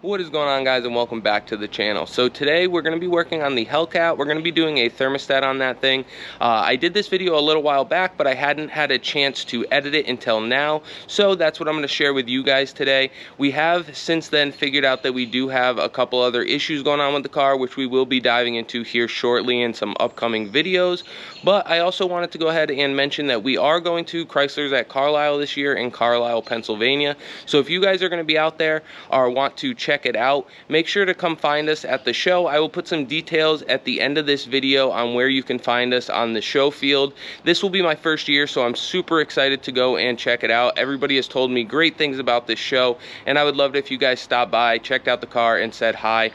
What is going on, guys, and welcome back to the channel. So today we're going to be working on the Hellcat. We're going to be doing a thermostat on that thing. I did this video a little while back, but I hadn't had a chance to edit it until now, so that's what I'm going to share with you guys today. We have since then figured out that we do have a couple other issues going on with the car, which we will be diving into here shortly in some upcoming videos. But I also wanted to go ahead and mention that we are going to Chrysler's at Carlisle this year in Carlisle, Pennsylvania. So if you guys are going to be out there or want to check it out, make sure to come find us at the show. I will put some details at the end of this video on where you can find us on the show field. This will be my first year, so I'm super excited to go and check it out. Everybody has told me great things about this show, and I would love it if you guys stopped by, checked out the car, and said hi.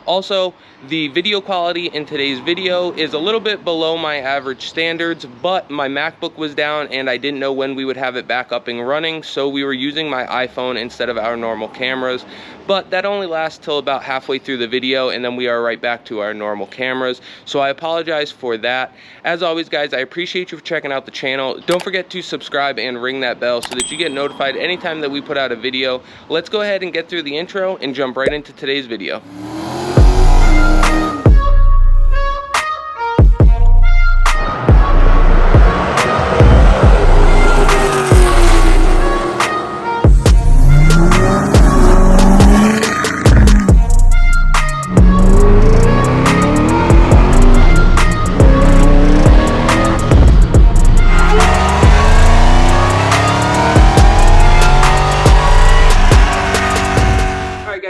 Also, the video quality in today's video is a little bit below my average standards, but my MacBook was down and I didn't know when we would have it back up and running, so we were using my iPhone instead of our normal cameras. But that only lasts till about halfway through the video, and then we are right back to our normal cameras. So I apologize for that. As always, guys, I appreciate you for checking out the channel. Don't forget to subscribe and ring that bell so that you get notified anytime that we put out a video. Let's go ahead and get through the intro and jump right into today's video.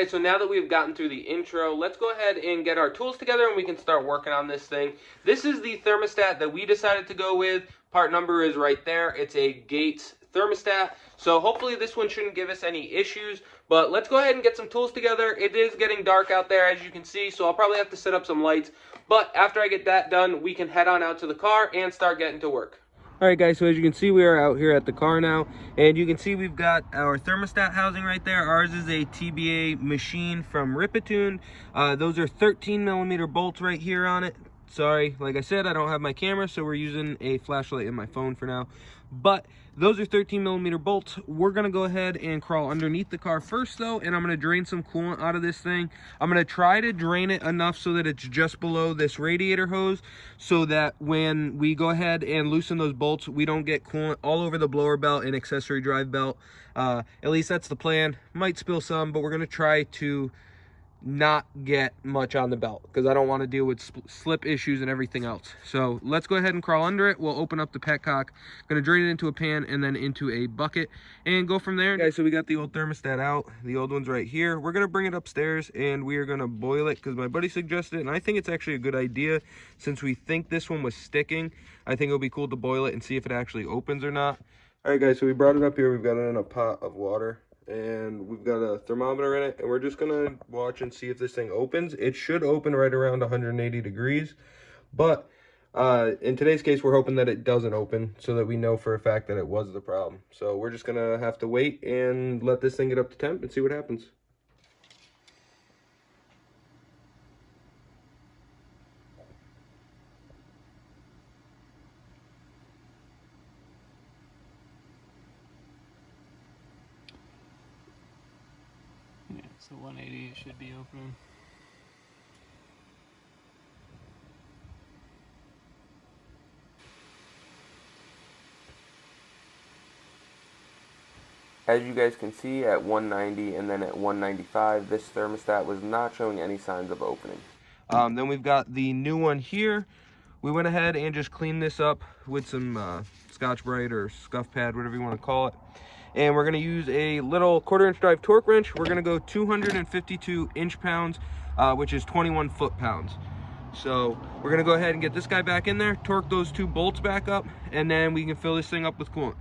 So now that we've gotten through the intro, let's go ahead and get our tools together and we can start working on this thing. This is the thermostat that we decided to go with. Part number is right there. It's a Gates thermostat. So hopefully this one shouldn't give us any issues, but let's go ahead and get some tools together. It is getting dark out there, as you can see, so I'll probably have to set up some lights. But after I get that done, we can head on out to the car and start getting to work. Alright guys, so as you can see, we are out here at the car now, and you can see we've got our thermostat housing right there. Ours is a TBA machine from Ripatoon. Those are 13mm bolts right here on it. Sorry, like I said, I don't have my camera, so we're using a flashlight in my phone for now. But those are 13mm bolts. We're gonna go ahead and crawl underneath the car first though, and I'm gonna drain some coolant out of this thing. I'm gonna try to drain it enough so that it's just below this radiator hose, so that when we go ahead and loosen those bolts, we don't get coolant all over the blower belt and accessory drive belt. At least that's the plan. Might spill some, but we're gonna try to not get much on the belt because I don't want to deal with slip issues and everything else. So let's go ahead and crawl under it. We'll open up the petcock, gonna drain it into a pan and then into a bucket and go from there. Guys, so we got the old thermostat out. The old one's right here. We're gonna bring it upstairs and we are gonna boil it because my buddy suggested it, and I think it's actually a good idea. Since we think this one was sticking, I think it'll be cool to boil it and see if it actually opens or not. All right guys, so we brought it up here. We've got it in a pot of water and we've got a thermometer in it, and we're just gonna watch and see if this thing opens. It should open right around 180 degrees, but in today's case we're hoping that it doesn't open so that we know for a fact that it was the problem. So we're just gonna have to wait and let this thing get up to temp and see what happens. Yeah, so 180 it should be opening. As you guys can see, at 190 and then at 195, this thermostat was not showing any signs of opening. Then we've got the new one here. We went ahead and just cleaned this up with some Scotch-Brite or scuff pad, whatever you want to call it. And we're going to use a little 1/4-inch drive torque wrench. We're going to go 252 inch-pounds, which is 21 foot-pounds. So we're going to go ahead and get this guy back in there, torque those two bolts back up, and then we can fill this thing up with coolant.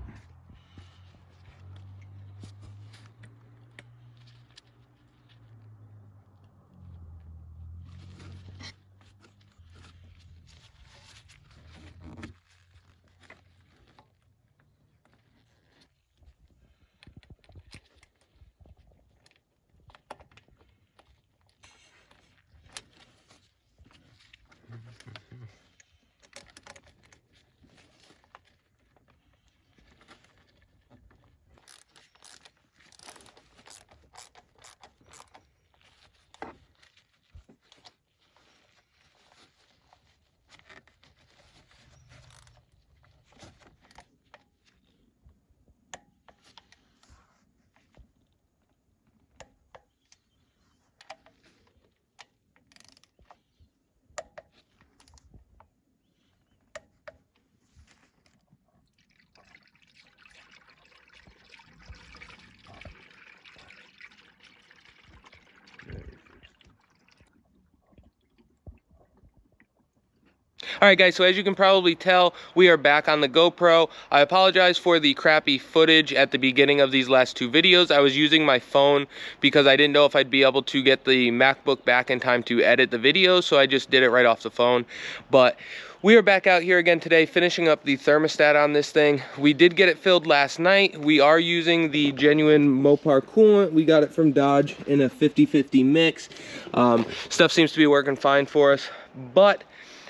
All right, guys, so as you can probably tell, we are back on the GoPro. I apologize for the crappy footage at the beginning of these last two videos. I was using my phone because I didn't know if I'd be able to get the MacBook back in time to edit the videos, so I just did it right off the phone. But we are back out here again today, finishing up the thermostat on this thing. We did get it filled last night. We are using the genuine Mopar coolant. We got it from Dodge in a 50-50 mix. Stuff seems to be working fine for us, but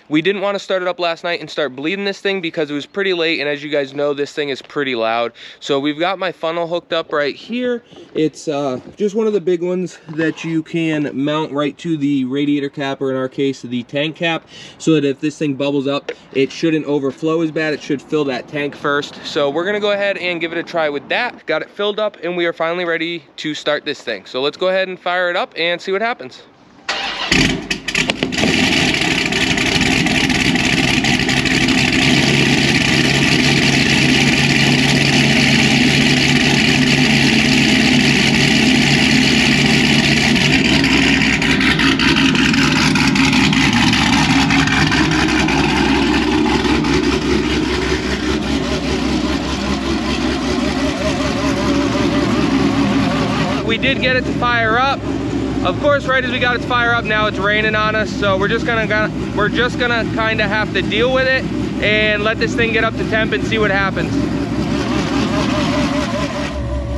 we didn't want to start it up last night and start bleeding this thing because it was pretty late, and as you guys know, this thing is pretty loud. So we've got my funnel hooked up right here. It's just one of the big ones that you can mount right to the radiator cap, or in our case, the tank cap, so that if this thing bubbles up, it shouldn't overflow as bad. It should fill that tank first. So we're gonna go ahead and give it a try with that. Got it filled up, and we are finally ready to start this thing. So let's go ahead and fire it up and see what happens. We did get it to fire up. Of course, right as we got it to fire up, now it's raining on us, so we're just gonna kind of have to deal with it and let this thing get up to temp and see what happens.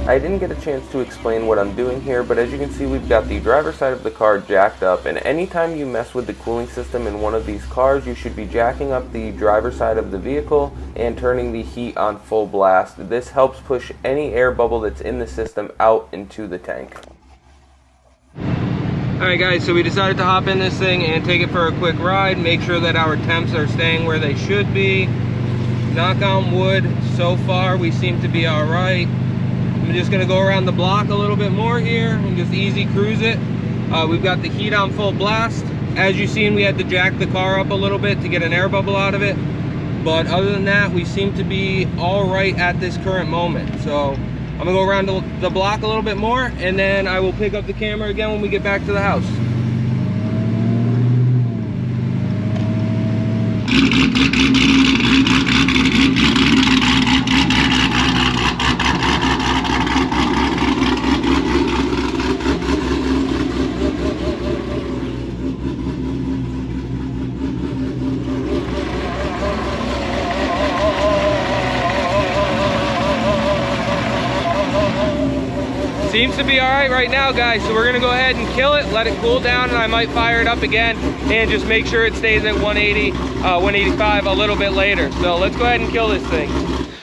I didn't get a chance to explain what I'm doing here, but as you can see, we've got the driver's side of the car jacked up, and anytime you mess with the cooling system in one of these cars, you should be jacking up the driver's side of the vehicle and turning the heat on full blast. This helps push any air bubble that's in the system out into the tank. Alright guys, so we decided to hop in this thing and take it for a quick ride, make sure that our temps are staying where they should be. Knock on wood, so far we seem to be alright. I'm just gonna go around the block a little bit more here and just easy cruise it. We've got the heat on full blast. As you've seen, we had to jack the car up a little bit to get an air bubble out of it. But other than that, we seem to be all right at this current moment. So I'm gonna go around the block a little bit more, and then I will pick up the camera again when we get back to the house. Seems to be all right now, guys, so we're gonna go ahead and kill it, let it cool down, and I might fire it up again and just make sure it stays at 180, 185 a little bit later. So let's go ahead and kill this thing.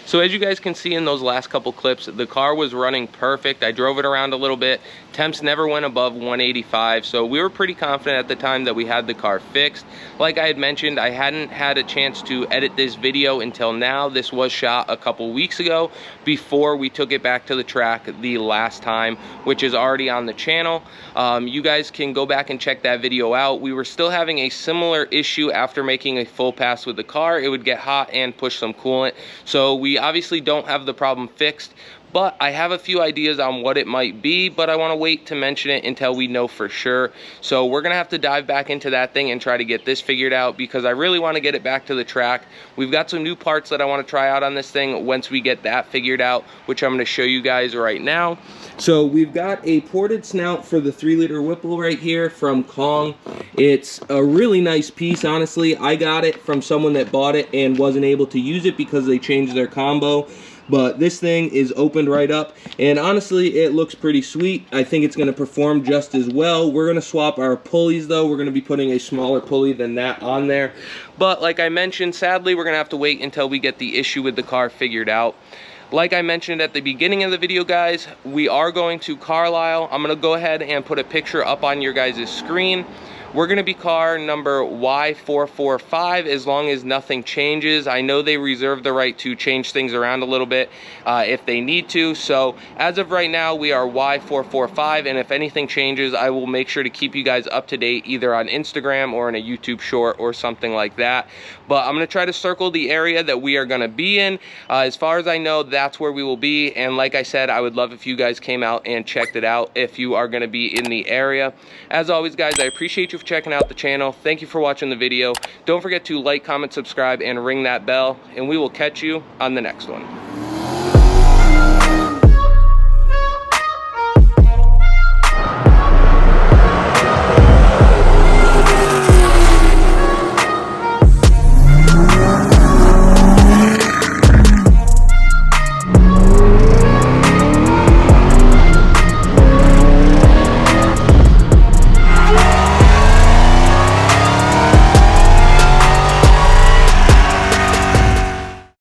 So as you guys can see in those last couple clips, the car was running perfect. I drove it around a little bit. Temps never went above 185, so we were pretty confident at the time that we had the car fixed. Like I had mentioned, I hadn't had a chance to edit this video until now. This was shot a couple weeks ago before we took it back to the track the last time, which is already on the channel. You guys can go back and check that video out. We were still having a similar issue after making a full pass with the car. It would get hot and push some coolant. So we obviously don't have the problem fixed, but I have a few ideas on what it might be, but I want to wait to mention it until we know for sure. So we're gonna have to dive back into that thing and try to get this figured out, because I really want to get it back to the track. We've got some new parts that I want to try out on this thing once we get that figured out, which I'm going to show you guys right now. So we've got a ported snout for the 3-liter Whipple right here from Kong. It's a really nice piece, honestly. I got it from someone that bought it and wasn't able to use it because they changed their combo. But this thing is opened right up, and honestly, it looks pretty sweet. I think it's going to perform just as well. We're going to swap our pulleys, though. We're going to be putting a smaller pulley than that on there. But like I mentioned, sadly, we're going to have to wait until we get the issue with the car figured out. Like I mentioned at the beginning of the video, guys, we are going to Carlisle. I'm going to go ahead and put a picture up on your guys' screen. We're going to be car number Y445 as long as nothing changes. I know they reserve the right to change things around a little bit if they need to. So as of right now, we are Y445, and if anything changes, I will make sure to keep you guys up to date either on Instagram or in a YouTube short or something like that. But I'm going to try to circle the area that we are going to be in. As far as I know, that's where we will be. And like I said, I would love if you guys came out and checked it out if you are going to be in the area. As always, guys, I appreciate you for for checking out the channel. Thank you for watching the video. Don't forget to like, comment, subscribe, and ring that bell, and we will catch you on the next one.